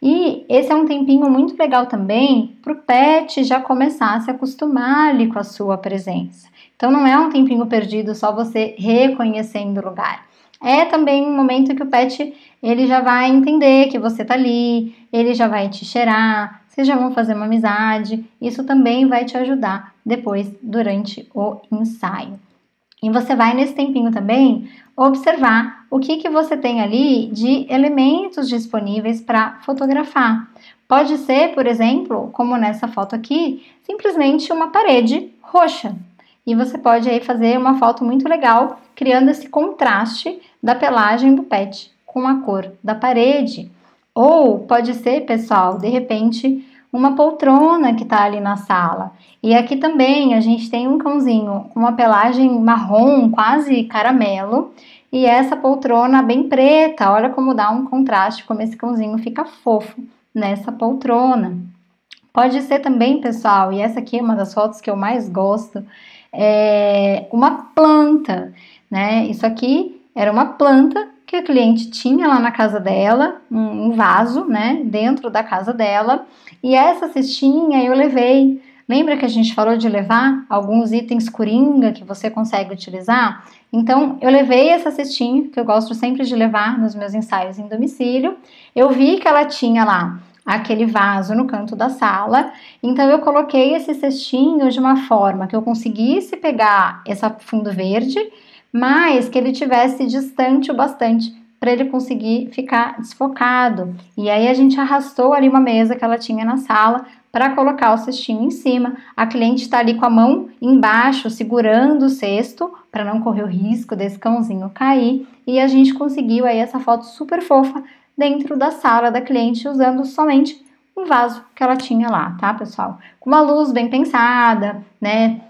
E esse é um tempinho muito legal também para o pet já começar a se acostumar ali com a sua presença. Então não é um tempinho perdido só você reconhecendo o lugar. É também um momento que o pet ele já vai entender que você tá ali, ele já vai te cheirar, vocês já vão fazer uma amizade. Isso também vai te ajudar depois durante o ensaio. E você vai nesse tempinho também observar o que você tem ali de elementos disponíveis para fotografar. Pode ser, por exemplo, como nessa foto aqui, simplesmente uma parede roxa. E você pode aí fazer uma foto muito legal, criando esse contraste da pelagem do pet com a cor da parede. Ou pode ser, pessoal, de repente, uma poltrona que está ali na sala. E aqui também a gente tem um cãozinho com uma pelagem marrom, quase caramelo, e essa poltrona bem preta. Olha como dá um contraste, como esse cãozinho fica fofo nessa poltrona. Pode ser também, pessoal, e essa aqui é uma das fotos que eu mais gosto, uma planta, né? Isso aqui era uma planta que a cliente tinha lá na casa dela, um vaso, né, dentro da casa dela, e essa cestinha eu levei. Lembra que a gente falou de levar alguns itens coringa que você consegue utilizar? Então, eu levei essa cestinha, que eu gosto sempre de levar nos meus ensaios em domicílio. Eu vi que ela tinha lá aquele vaso no canto da sala, então eu coloquei esse cestinho de uma forma que eu conseguisse pegar esse fundo verde, mas que ele tivesse distante o bastante para ele conseguir ficar desfocado. E aí a gente arrastou ali uma mesa que ela tinha na sala para colocar o cestinho em cima. A cliente está ali com a mão embaixo, segurando o cesto, para não correr o risco desse cãozinho cair. E a gente conseguiu aí essa foto super fofa dentro da sala da cliente, usando somente um vaso que ela tinha lá, tá, pessoal? Com uma luz bem pensada, né?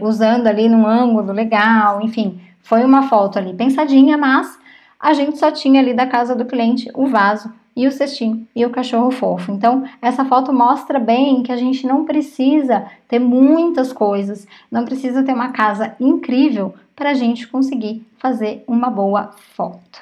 Usando ali num ângulo legal, enfim, foi uma foto ali pensadinha, mas a gente só tinha ali da casa do cliente o vaso e o cestinho e o cachorro fofo. Então, essa foto mostra bem que a gente não precisa ter muitas coisas, não precisa ter uma casa incrível para a gente conseguir fazer uma boa foto.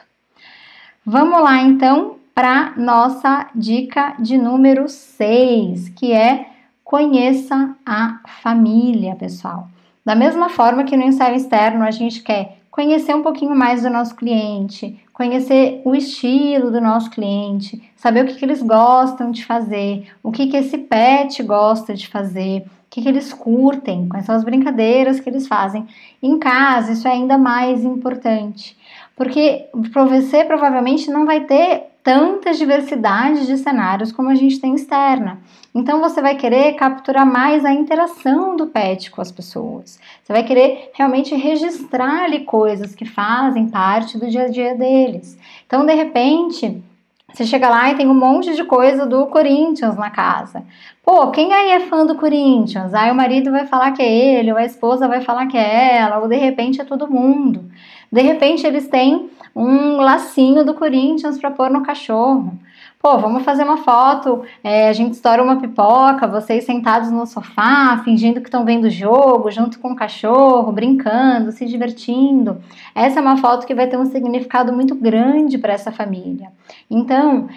Vamos lá, então, para nossa dica de número 6, que é conheça a família, pessoal. Da mesma forma que no ensaio externo a gente quer conhecer um pouquinho mais do nosso cliente, conhecer o estilo do nosso cliente, saber o que eles gostam de fazer, o que esse pet gosta de fazer, o que eles curtem, quais são as brincadeiras que eles fazem. Em casa, isso é ainda mais importante, porque você provavelmente não vai ter tanta diversidade de cenários como a gente tem externa. Então você vai querer capturar mais a interação do pet com as pessoas. Você vai querer realmente registrar ali coisas que fazem parte do dia a dia deles. Então, de repente, você chega lá e tem um monte de coisa do Corinthians na casa. Pô, quem aí é fã do Corinthians? Aí o marido vai falar que é ele, ou a esposa vai falar que é ela, ou de repente é todo mundo. De repente eles têm um lacinho do Corinthians para pôr no cachorro. Pô, vamos fazer uma foto, a gente estoura uma pipoca, vocês sentados no sofá, fingindo que estão vendo o jogo, junto com o cachorro, brincando, se divertindo. Essa é uma foto que vai ter um significado muito grande para essa família. Então,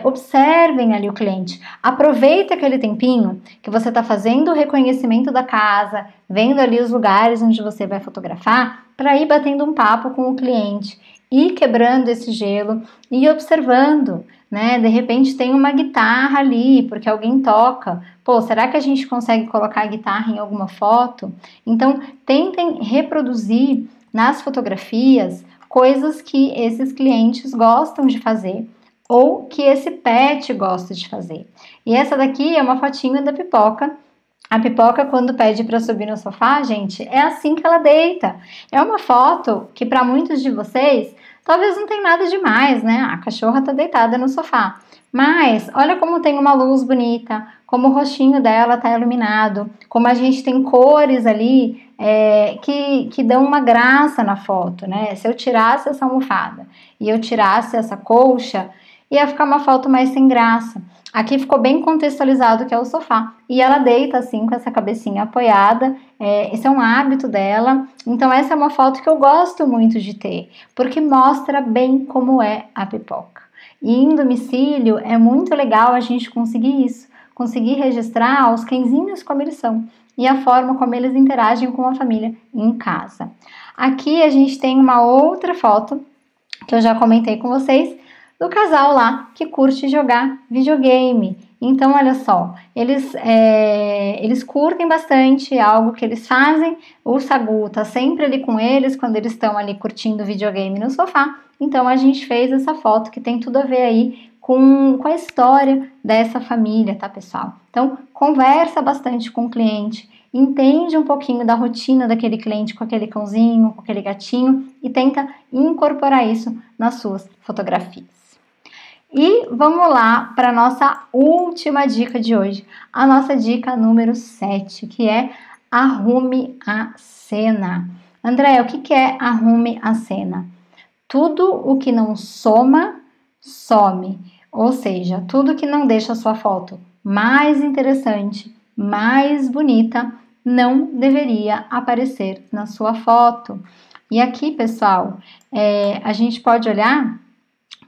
observem ali o cliente. Aproveita aquele tempinho que você está fazendo o reconhecimento da casa, vendo ali os lugares onde você vai fotografar, para ir batendo um papo com o cliente, ir quebrando esse gelo e observando, né? De repente tem uma guitarra ali, porque alguém toca. Pô, será que a gente consegue colocar a guitarra em alguma foto? Então, tentem reproduzir nas fotografias coisas que esses clientes gostam de fazer, ou que esse pet gosta de fazer. E essa daqui é uma fotinha da Pipoca. A Pipoca, quando pede para subir no sofá, gente, é assim que ela deita. É uma foto que para muitos de vocês talvez não tem nada demais, né? A cachorra tá deitada no sofá. Mas olha como tem uma luz bonita, como o rostinho dela tá iluminado, como a gente tem cores ali que dão uma graça na foto, né? Se eu tirasse essa almofada e eu tirasse essa colcha, ia ficar uma foto mais sem graça. Aqui ficou bem contextualizado que é o sofá. E ela deita assim com essa cabecinha apoiada. Esse é um hábito dela. Então essa é uma foto que eu gosto muito de ter, porque mostra bem como é a Pipoca. E em domicílio é muito legal a gente conseguir isso, conseguir registrar os cãezinhos como eles são e a forma como eles interagem com a família em casa. Aqui a gente tem uma outra foto que eu já comentei com vocês, do casal lá que curte jogar videogame. Então, olha só, eles curtem bastante algo que eles fazem. O Sagu tá sempre ali com eles quando eles estão ali curtindo videogame no sofá. Então, a gente fez essa foto que tem tudo a ver aí com a história dessa família, tá, pessoal? Então, conversa bastante com o cliente, entende um pouquinho da rotina daquele cliente com aquele cãozinho, com aquele gatinho e tenta incorporar isso nas suas fotografias. E vamos lá para a nossa última dica de hoje, a nossa dica número 7, que é arrume a cena. André, o que é arrume a cena? Tudo o que não soma, some. Ou seja, tudo que não deixa a sua foto mais interessante, mais bonita, não deveria aparecer na sua foto. E aqui, pessoal, a gente pode olhar.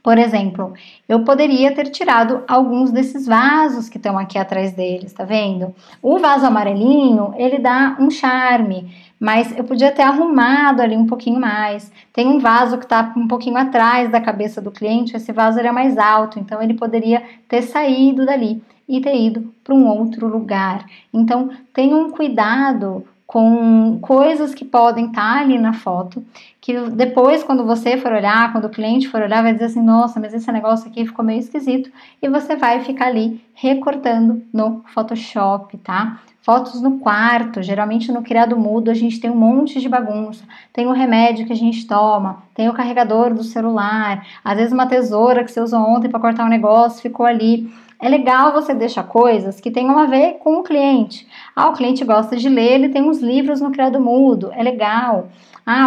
Por exemplo, eu poderia ter tirado alguns desses vasos que estão aqui atrás deles, tá vendo? O vaso amarelinho, ele dá um charme, mas eu podia ter arrumado ali um pouquinho mais. Tem um vaso que tá um pouquinho atrás da cabeça do cliente, esse vaso era mais alto, então ele poderia ter saído dali e ter ido para um outro lugar. Então, tenha um cuidado com coisas que podem estar ali na foto, que depois quando você for olhar, quando o cliente for olhar, vai dizer assim, nossa, mas esse negócio aqui ficou meio esquisito, e você vai ficar ali recortando no Photoshop, tá? Fotos no quarto, geralmente no criado mudo a gente tem um monte de bagunça, tem o remédio que a gente toma, tem o carregador do celular, às vezes uma tesoura que você usou ontem para cortar um negócio ficou ali. É legal você deixar coisas que tenham a ver com o cliente. O cliente gosta de ler, ele tem uns livros no criado mudo, é legal.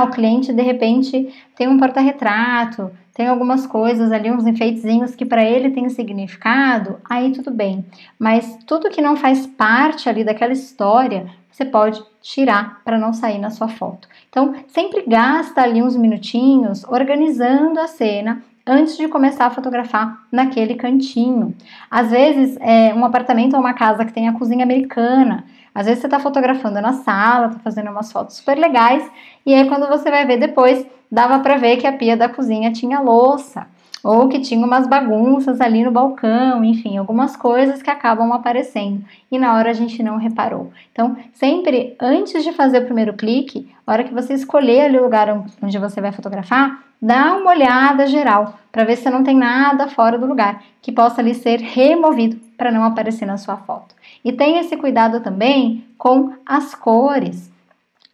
O cliente de repente tem um porta-retrato, tem algumas coisas ali, uns enfeitezinhos que para ele tem significado, aí tudo bem. Mas tudo que não faz parte ali daquela história, você pode tirar para não sair na sua foto. Então, sempre gasta ali uns minutinhos organizando a cena antes de começar a fotografar naquele cantinho. Às vezes, um apartamento ou uma casa que tem a cozinha americana, às vezes você está fotografando na sala, está fazendo umas fotos super legais, e aí quando você vai ver depois, dava para ver que a pia da cozinha tinha louça, ou que tinha umas bagunças ali no balcão, enfim, algumas coisas que acabam aparecendo, e na hora a gente não reparou. Então, sempre antes de fazer o primeiro clique, a hora que você escolher ali o lugar onde você vai fotografar, dá uma olhada geral, para ver se não tem nada fora do lugar, que possa ali ser removido para não aparecer na sua foto. E tenha esse cuidado também com as cores.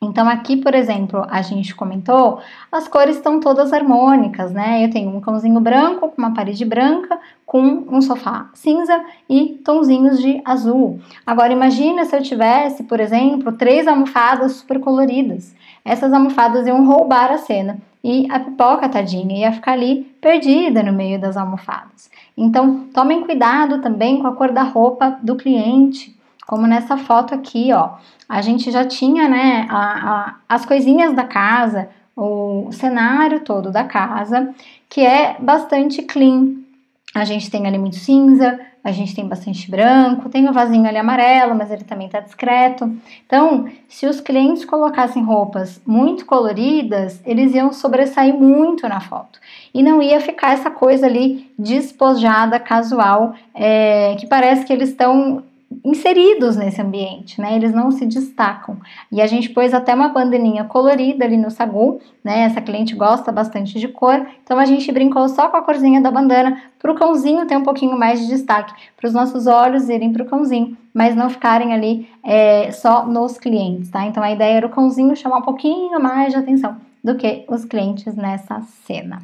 Então aqui, por exemplo, a gente comentou, as cores estão todas harmônicas, né? Eu tenho um cãozinho branco com uma parede branca, com um sofá cinza e tonzinhos de azul. Agora imagina se eu tivesse, por exemplo, 3 almofadas super coloridas. Essas almofadas iam roubar a cena e a Pipoca, tadinha, ia ficar ali perdida no meio das almofadas. Então tomem cuidado também com a cor da roupa do cliente. Como nessa foto aqui, ó, a gente já tinha, né, as coisinhas da casa, o cenário todo da casa, que é bastante clean. A gente tem ali muito cinza, a gente tem bastante branco, tem o vasinho ali amarelo, mas ele também tá discreto. Então, se os clientes colocassem roupas muito coloridas, eles iam sobressair muito na foto. E não ia ficar essa coisa ali despojada, casual, que parece que eles estão inseridos nesse ambiente, né? Eles não se destacam. E a gente pôs até uma bandaninha colorida ali no sagu, né? Essa cliente gosta bastante de cor, então a gente brincou só com a corzinha da bandana para o cãozinho ter um pouquinho mais de destaque, para os nossos olhos irem para o cãozinho, mas não ficarem ali só nos clientes, tá? Então a ideia era o cãozinho chamar um pouquinho mais de atenção do que os clientes nessa cena.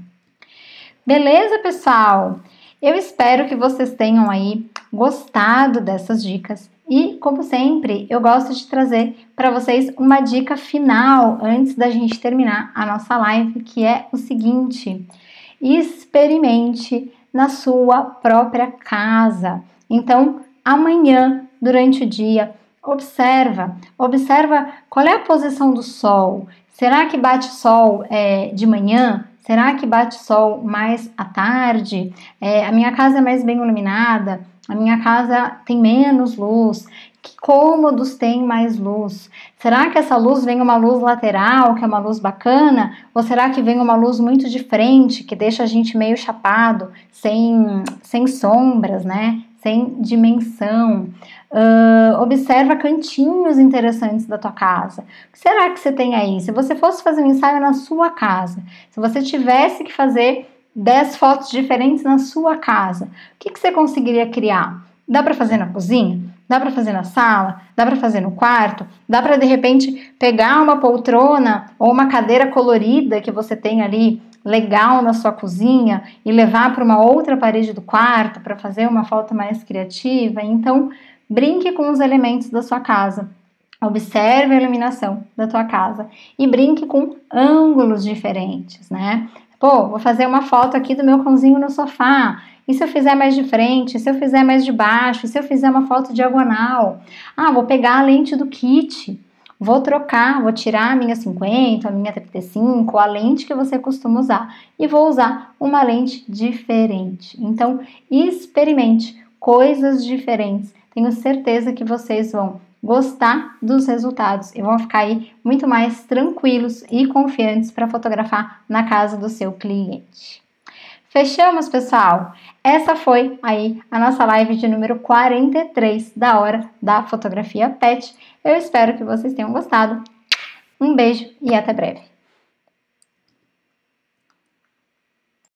Beleza, pessoal? Eu espero que vocês tenham aí gostado dessas dicas e, como sempre, eu gosto de trazer para vocês uma dica final antes da gente terminar a nossa live, que é o seguinte: experimente na sua própria casa. Então, amanhã, durante o dia, observa qual é a posição do sol. Será que bate sol de manhã? Será que bate sol mais à tarde? A minha casa é mais bem iluminada? A minha casa tem menos luz? Que cômodos tem mais luz? Será que essa luz vem uma luz lateral, que é uma luz bacana? Ou será que vem uma luz muito de frente, que deixa a gente meio chapado, sem sombras, né? Sem dimensão? Observa cantinhos interessantes da tua casa. O que será que você tem aí? Se você fosse fazer um ensaio na sua casa, se você tivesse que fazer 10 fotos diferentes na sua casa, o que você conseguiria criar? Dá para fazer na cozinha? Dá para fazer na sala? Dá para fazer no quarto? Dá para, de repente, pegar uma poltrona ou uma cadeira colorida que você tem ali legal na sua cozinha e levar para uma outra parede do quarto para fazer uma foto mais criativa? Então, brinque com os elementos da sua casa. Observe a iluminação da tua casa e brinque com ângulos diferentes, né? Pô, vou fazer uma foto aqui do meu cãozinho no sofá. E se eu fizer mais de frente? E se eu fizer mais de baixo? E se eu fizer uma foto diagonal? Ah, vou pegar a lente do kit. Vou trocar, vou tirar a minha 50, a minha 35, a lente que você costuma usar. E vou usar uma lente diferente. Então, experimente coisas diferentes. Tenho certeza que vocês vão gostar dos resultados e vão ficar aí muito mais tranquilos e confiantes para fotografar na casa do seu cliente. Fechamos, pessoal? Essa foi aí a nossa live de número 43 da Hora da Fotografia Pet. Eu espero que vocês tenham gostado. Um beijo e até breve.